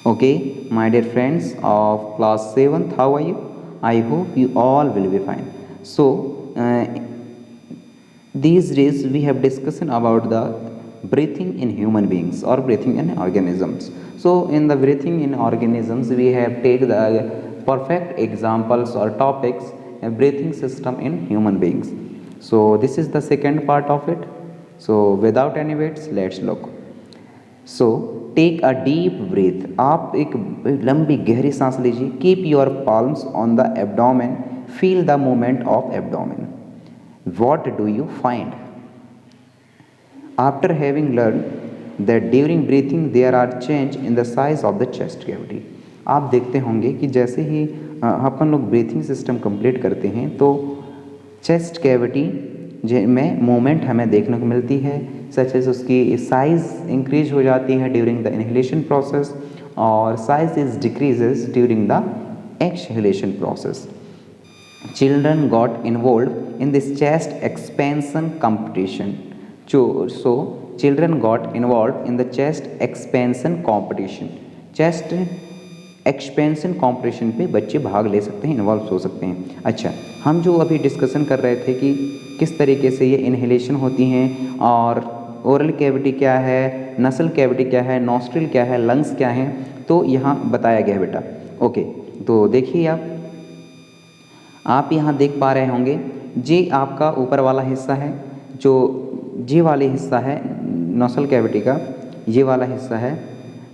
Okay, my dear friends of class 7th, how are you? I hope you all will be fine. So, these days we have discussion about the breathing in human beings or breathing in organisms. So, in the breathing in organisms, we have take the perfect examples or topics a breathing system in human beings. So, this is the second part of it. So, without any waits, let's look. So take a deep breath, आप एक लंबी गहरी सांस लीजिए. Keep your palms on the abdomen, feel the movement of abdomen. What do you find after having learn that during breathing there are change in the size of the chest cavity. आप देखते होंगे कि जैसे ही अपन लोग breathing system complete करते हैं तो chest cavity में मूवमेंट हमें देखने को मिलती है, सच एज उसकी साइज़ इंक्रीज हो जाती है ड्यूरिंग द इनहेलेशन प्रोसेस और size is decreases during the exhalation process. Children got involve in this chest expansion competition. So children got involve in the chest expansion competition. Chest expansion competition पे बच्चे भाग ले सकते हैं, involve हो सकते हैं. अच्छा, हम जो अभी डिस्कशन कर रहे थे कि किस तरीके से ये इनहेलेशन होती हैं और ओरल कैविटी क्या है, नसल कैविटी क्या है, नॉस्ट्रिल क्या है, लंग्स क्या हैं, तो यहाँ बताया गया है बेटा. ओके, तो देखिए आप यहाँ देख पा रहे होंगे, ये आपका ऊपर वाला हिस्सा है, जो ये वाले हिस्सा है नसल कैविटी का, ये वाला हिस्सा है.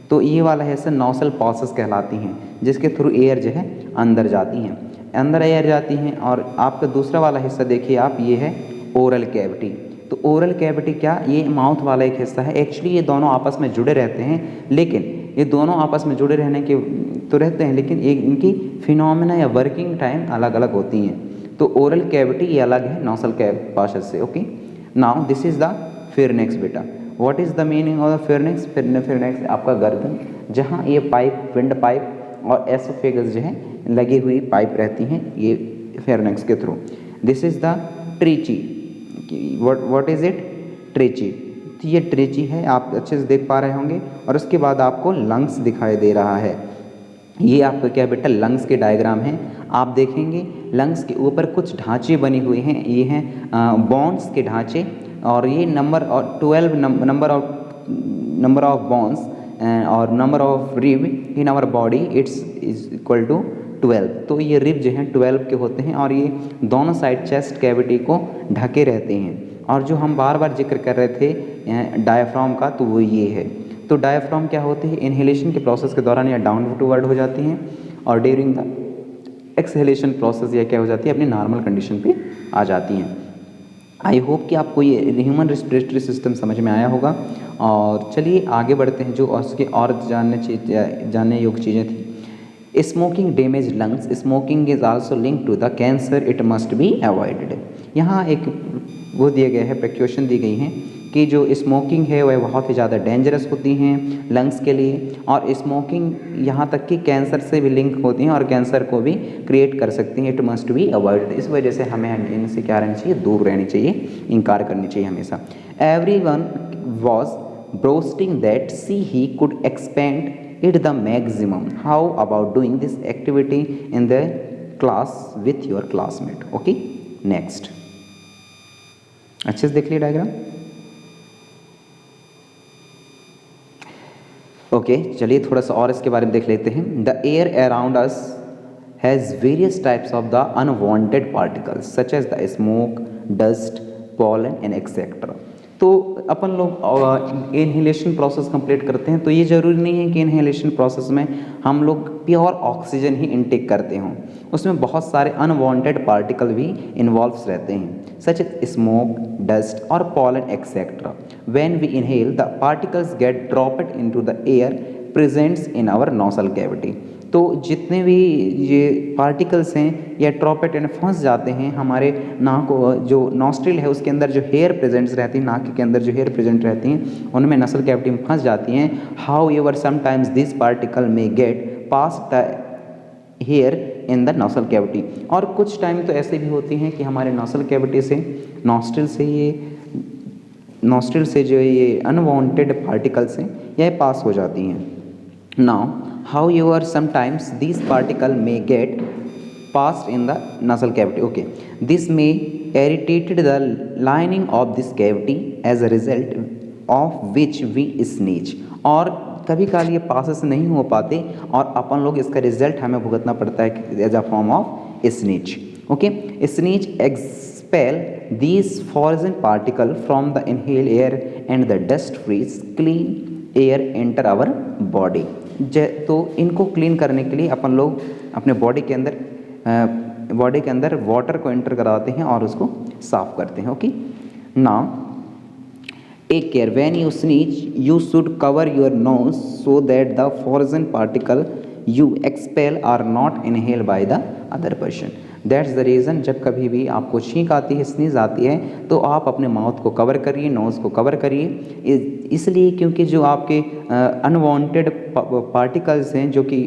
तो ये वाला हिस्सा नॉसल पासेस कहलाती हैं, जिसके थ्रू एयर जो है अंदर जाती हैं, अंदर एयर जाती हैं. और आपका दूसरा वाला हिस्सा देखिए आप, ये है ओरल कैविटी. तो ओरल कैविटी क्या, ये माउथ वाला एक हिस्सा है. एक्चुअली ये दोनों आपस में जुड़े रहते हैं, लेकिन ये दोनों आपस में जुड़े रहने के तो रहते हैं, लेकिन एक इनकी फिनोमेना या वर्किंग टाइम अलग अलग होती हैं. तो ओरल कैविटी ये अलग है नॉसल पासेस से. Okay, now this is the pharynx बेटा. What is the meaning of the pharynx? Pharynx आपका गर्दन, जहाँ ये पाइप, विंड पाइप और एसोफेगस जो है लगी हुई पाइप रहती हैं ये फेरनेक्स के through. This is the trachea. What is it? Trachea. तो ये ट्रीची है, आप अच्छे से देख पा रहे होंगे. और उसके बाद आपको लंग्स दिखाई दे रहा है. ये आपका क्या बेटा, लंग्स के डायग्राम है. आप देखेंगे लंग्स के ऊपर कुछ ढांचे बने हुए हैं, ये हैं बॉन्स के ढांचे. और ये नंबर और 12 नंबर ऑफ बॉन्स और number of rib in our body it's is equal to 12. तो ये रिब जो हैं 12 के होते हैं और ये दोनों साइड चेस्ट कैविटी को ढके रहते हैं. और जो हम बार बार जिक्र कर रहे थे डायफ्राम का, तो वो ये है. तो डायफ्राम क्या होते हैं, इनहेलेशन के प्रोसेस के दौरान ये डाउनवर्ड हो जाती हैं और ड्यूरिंग द एक्सहेलेशन प्रोसेस ये क्या हो जाती है, अपनी नॉर्मल कंडीशन पे आ जाती हैं. आई होप कि आपको ये ह्यूमन रेस्पिरेटरी सिस्टम समझ में आया होगा. और चलिए आगे बढ़ते हैं, जो उसके और जानने योग्य चीज़ें थी. Smoking damage lungs. Smoking is also link to the cancer, it must be avoided. यहाँ एक वो दिए गए हैं, प्रिकॉशन दी गई हैं कि जो स्मोकिंग है वह बहुत ही ज़्यादा डेंजरस होती हैं लंग्स के लिए. और स्मोकिंग यहाँ तक कि कैंसर से भी लिंक होती हैं और कैंसर को भी क्रिएट कर सकती हैं. It must be avoided. इस वजह से हमें इनसे क्या रहना चाहिए, दूर रहनी चाहिए, इनकार करनी चाहिए हमेशा. Everyone was boasting that he could expand it the maximum. How about doing this activity in the class with your classmate? Okay, next. अच्छे से देख लिया डायग्राम. ओके, चलिए थोड़ा सा और इसके बारे में देख लेते हैं. The air around us has various types of the unwanted particles such as the smoke, dust, pollen and etcetera. तो अपन लोग इनहेलेशन प्रोसेस कंप्लीट करते हैं, तो ये ज़रूरी नहीं है कि इनहेलेशन प्रोसेस में हम लोग प्योर ऑक्सीजन ही इनटेक करते हों. उसमें बहुत सारे अनवांटेड पार्टिकल भी इन्वॉल्व रहते हैं, सच एज स्मोक, डस्ट और pollen etcetera. When we inhale the particles get dropped into the air presents in our nasal cavity. तो जितने भी ये पार्टिकल्स हैं या ट्रॉपेट एंड फंस जाते हैं हमारे नाक, जो नॉस्ट्रिल है उसके अंदर जो हेयर प्रेजेंट्स रहती है, नाक के अंदर जो हेयर प्रेजेंट रहती हैं उनमें नसल कैविटी में फंस जाती हैं. However sometimes this particle में get pass the hair in the nasal cavity. और कुछ टाइम तो ऐसे भी होती हैं कि हमारे नोसल कैविटी से, नॉस्ट्रिल से जो ये अनवांटेड पार्टिकल्स हैं यह पास हो जाती हैं. Now however sometimes these particle may get passed in the nasal cavity. Okay, this may irritate the lining of this cavity, as a result of which we sneeze. और कभी काल ये पासेस नहीं हो पाते और अपन लोग इसका रिजल्ट हमें भुगतना पड़ता है as a form of sneeze. Okay, sneeze expel these foreign particle from the inhaled air and the dust free clean air enter our body. तो इनको क्लीन करने के लिए अपन लोग अपने बॉडी के अंदर वाटर को एंटर कराते हैं और उसको साफ करते हैं. Okay, now take care, when you sneeze you should cover your nose so that the foreign particle you expel are not inhale by the other person. That's the reason, जब कभी भी आपको छींक आती है, स्नीज आती है, तो आप अपने माउथ को कवर करिए, नोज़ को कवर करिए. इसलिए क्योंकि जो आपके अनवांटेड पार्टिकल्स हैं जो कि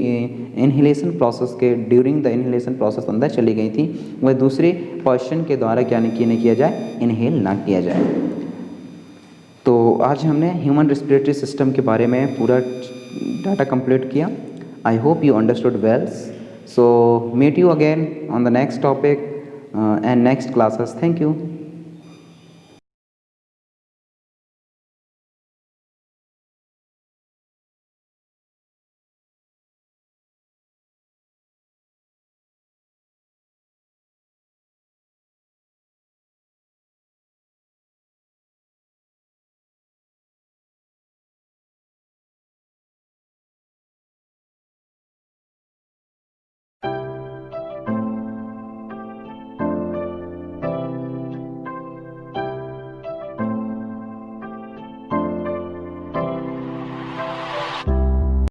इन्हेलेशन प्रोसेस के ड्यूरिंग द इन्हेलेशन प्रोसेस अंदर चली गई थी, वह दूसरे पर्सन के द्वारा क्या नहीं किया जाए, इनहेल ना किया जाए. तो आज हमने ह्यूमन रेस्पिरेटरी सिस्टम के बारे में पूरा डाटा कंप्लीट किया. I hope you understood well. So meet you again on the next topic and next classes. Thank you.